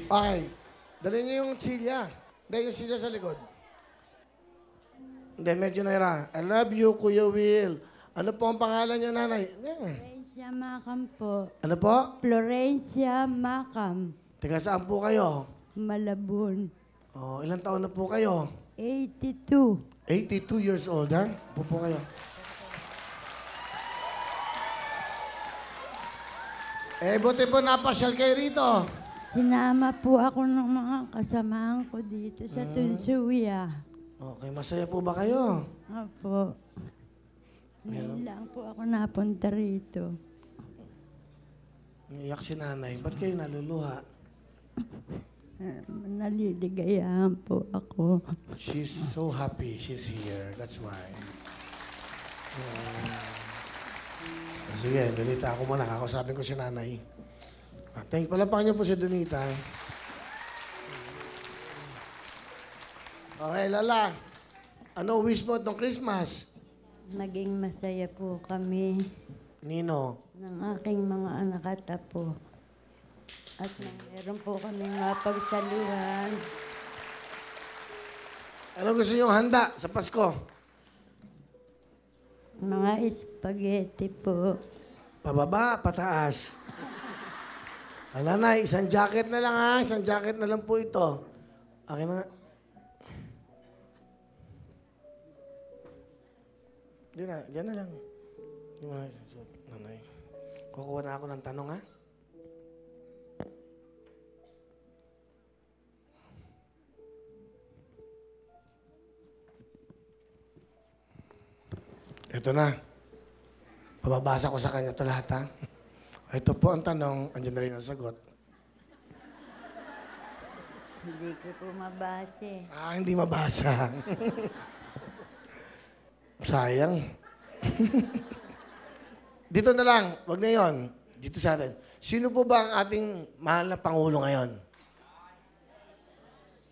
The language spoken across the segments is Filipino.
Okay. Dali niyo yung silya. Hindi, yung silya sa likod. Hindi, medyo naira. I love you, Kuya Will. Ano po ang pangalan niyo, nanay? Florencia Macam po. Ano po? Florencia Macam. Taga saan po kayo? Malabon. Oh, ilang taon na po kayo? 82. 82 years old, ha? Po kayo. Buti po napasyal kayo rito. Sinama po ako ng mga kasamahan ko dito sa Tunsuya. Okay, masaya po ba kayo? Opo. Ngayon lang po ako napunta rito. Iyak si nanay. Ba't kayo naluluha? Naliligayahan po ako. She's so happy she's here. That's why. Sige, Donita, ako muna. Kakausapin ko si nanay. Thank you. Palapakan niyo po si Donita. Okay, Lala. Ano wish mo itong Christmas? Naging masaya po kami Nino? ng aking mga anak at apo. At meron po kami mapagsaluhan. Ano gusto niyong handa sa Pasko? Mga spaghetti po. Pababa, pataas. Nanay, isang jacket na lang ha. Isang jacket na lang po ito. Akin na. Diyan na lang. Yung mga nanay. Kukuha na ako ng tanong ha. Ito na. Pababasa ko sa kanya ito lahat, ha? Ito po ang tanong, andyan na rin ang sagot. Hindi ko po mabase. Hindi mabasa. Sayang. Dito na lang, wag na yon. Dito sa atin. Sino po ba ang ating mahal na Pangulo ngayon?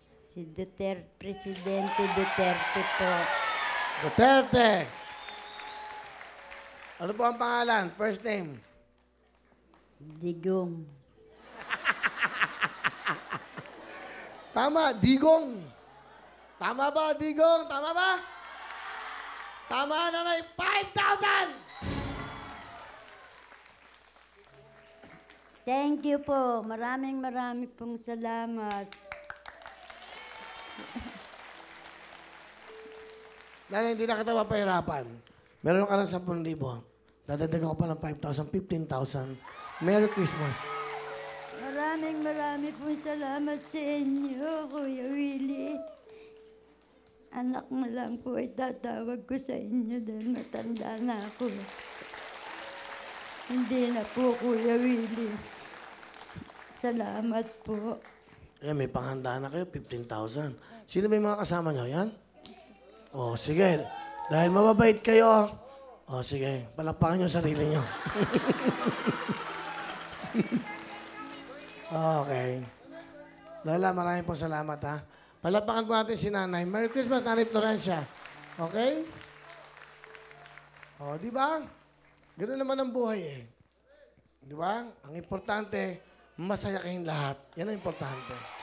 Si Duterte, Presidente Duterte po. Duterte! Ano po ang pangalan? First name? Digong. Tama, Digong. Tama ba, Digong? Tama ba? Tama, nanay. 5,000! Thank you po. Maraming pong salamat. Nanay, hindi na kita mapahirapan. Meron ka ng 10,000. Dadagdagan ko pa ng 5,000, 15,000. Merry Christmas. Maraming pong salamat sa inyo, Kuya Willie. Anak na lang po itatawag ko sa inyo dahil matanda na ako. Hindi na po, Kuya Willie. Salamat po. May panghanda na kayo, 15,000. Sino ba yung mga kasama nyo? Yan? Sige. Dahil mababait kayo, sige. Palakpakan nyo sarili nyo. Okay. Lola, maraming po salamat, ha? Palakpakan po natin si Nanay. Merry Christmas, Nanay Florencia. Okay? Di ba? Ganoon naman ang buhay, eh. Di ba? Ang importante, masaya kayong lahat. Yan ang importante.